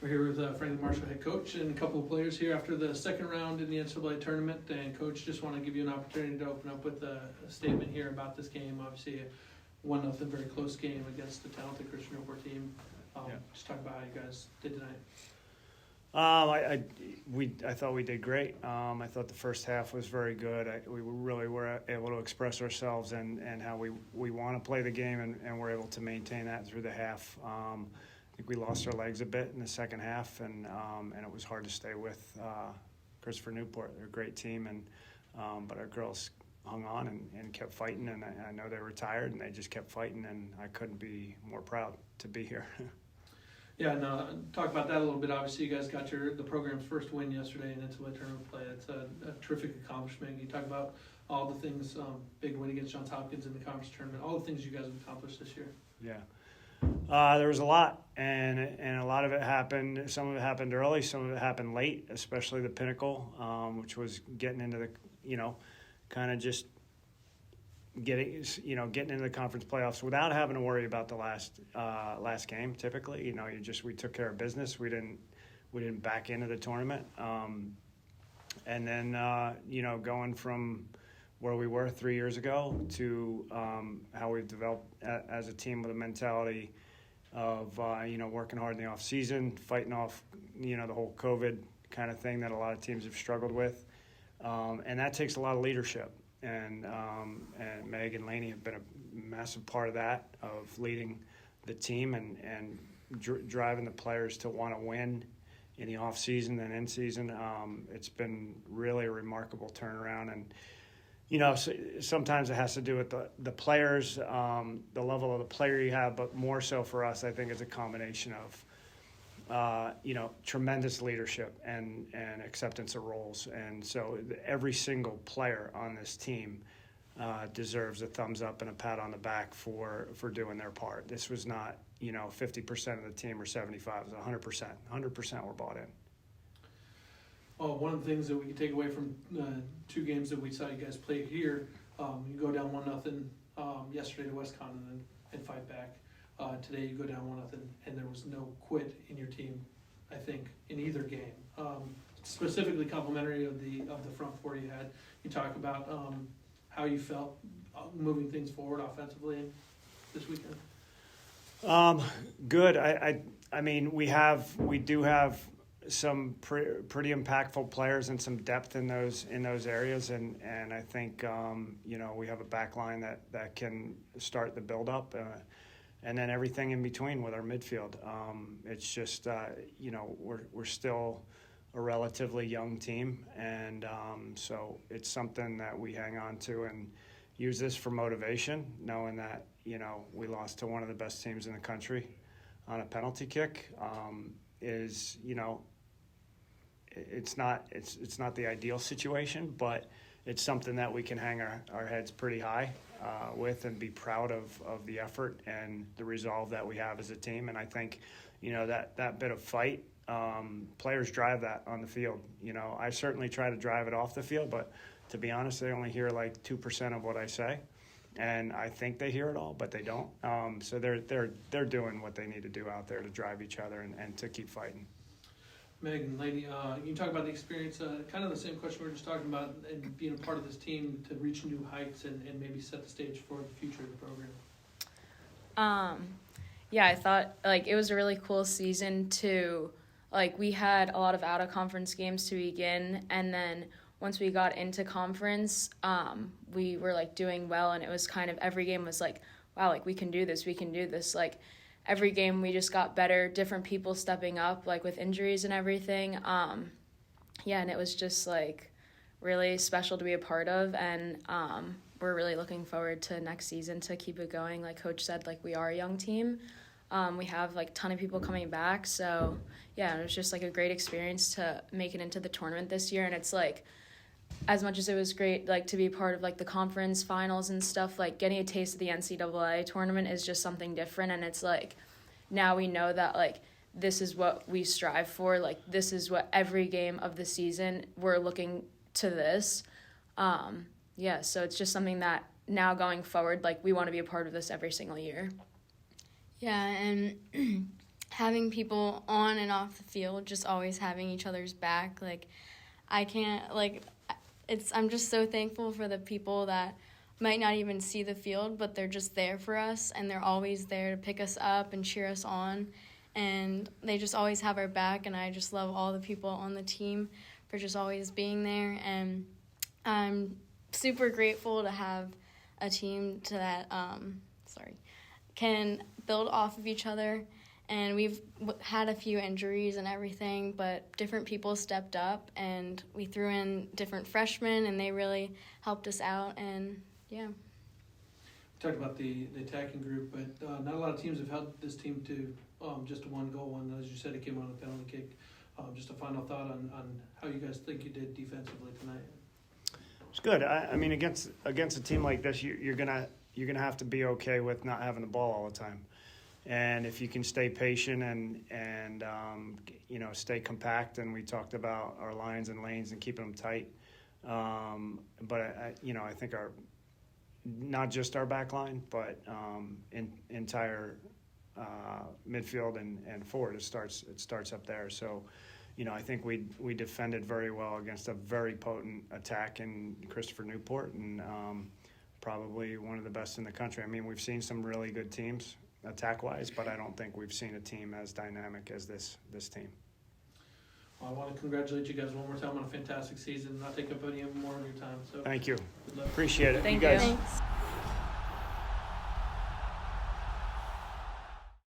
We're here with Franklin Marshall head coach and a couple of players here after the second round in the NCAA tournament. And coach, just want to give you an opportunity to open up with a statement here about this game. Obviously, a 1-0 very close game against a talented Christian Newport team. Just talk about how you guys did tonight. I thought we did great. I thought the first half was very good. We really were able to express ourselves and how we want to play the game, and we're able to maintain that through the half. I think we lost our legs a bit in the second half, and it was hard to stay with Christopher Newport. They're a great team, but our girls hung on and kept fighting, and I know they were tired, and they just kept fighting, and I couldn't be more proud to be here. Yeah, no, talk about that a little bit. Obviously, you guys got the program's first win yesterday in NCAA tournament play. It's a terrific accomplishment. You talk about all the things, big win against Johns Hopkins in the conference tournament, all the things you guys have accomplished this year. Yeah. There was a lot, and a lot of it happened. Some of it happened early, some of it happened late, especially the pinnacle, which was getting into the, kind of just getting into the conference playoffs without having to worry about the last game. Typically, we took care of business. We didn't back into the tournament, and then going from where we were 3 years ago to how we've developed as a team with a mentality of working hard in the off season, fighting off the whole COVID kind of thing that a lot of teams have struggled with, and that takes a lot of leadership. And Meg and Laney have been a massive part of that, of leading the team and driving the players to want to win in the off season and in season. It's been really a remarkable turnaround, and sometimes it has to do with the players, the level of the player you have, but more so for us, I think it's a combination of tremendous leadership and acceptance of roles. And so every single player on this team deserves a thumbs up and a pat on the back for doing their part. This was not, 50% of the team or 75%, it was 100%. 100% were bought in. Well, one of the things that we can take away from two games that we saw you guys play here, you go down 1-0 yesterday to WestCon and fight back. Today you go down 1-0, and there was no quit in your team, I think, in either game. Specifically complimentary of the front four you had. You talk about how you felt moving things forward offensively this weekend. Good. I mean, we do have some pretty impactful players and some depth in those areas, and I think we have a back line that can start the build up. And then everything in between with our midfield. It's just, we're still a relatively young team, and so it's something that we hang on to and use this for motivation, knowing that, we lost to one of the best teams in the country on a penalty kick. It's not the ideal situation, but it's something that we can hang our heads pretty high with and be proud of the effort and the resolve that we have as a team. And I think, that bit of fight, players drive that on the field. I certainly try to drive it off the field, but to be honest, they only hear like 2% of what I say. And I think they hear it all, but they don't. So they're doing what they need to do out there to drive each other and to keep fighting. Meg and Lady, you talk about the experience, kind of the same question we were just talking about, and being a part of this team to reach new heights and maybe set the stage for the future of the program. Yeah, I thought it was a really cool season to we had a lot of out of conference games to begin, and then once we got into conference, we were doing well, and it was kind of every game was wow, we can do this. Every game we just got better, different people stepping up, with injuries and everything. And it was just, really special to be a part of, and we're really looking forward to next season to keep it going. Like Coach said, we are a young team. We have, a ton of people coming back, so, yeah, it was just, a great experience to make it into the tournament this year, and it's, as much as it was great, to be part of, the conference finals and stuff, getting a taste of the NCAA tournament is just something different. And it's, now we know that, this is what we strive for. This is what every game of the season we're looking to this. So it's just something that now going forward, we want to be a part of this every single year. Yeah, and having people on and off the field, just always having each other's back. Like, I can't, like, I'm just so thankful for the people that might not even see the field, but they're just there for us, and they're always there to pick us up and cheer us on, and they just always have our back, and I just love all the people on the team for just always being there, and I'm super grateful to have a team that can build off of each other. And we've had a few injuries and everything, but different people stepped up, and we threw in different freshmen, and they really helped us out, and yeah. We talked about the attacking group, but not a lot of teams have held this team to just a one goal, and as you said, it came on a penalty kick. Just a final thought on how you guys think you did defensively tonight. It's good. I mean, against a team like this, you're gonna have to be okay with not having the ball all the time. And if you can stay patient and stay compact, and we talked about our lines and lanes and keeping them tight. But I think not just our back line, but entire midfield and forward. It starts up there. So, I think we defended very well against a very potent attack in Christopher Newport, and probably one of the best in the country. I mean, we've seen some really good teams attack-wise, but I don't think we've seen a team as dynamic as this team. Well, I want to congratulate you guys one more time on a fantastic season, not take up any more of your time. So thank you. good luck. Appreciate it. Thank you guys. you. Thanks.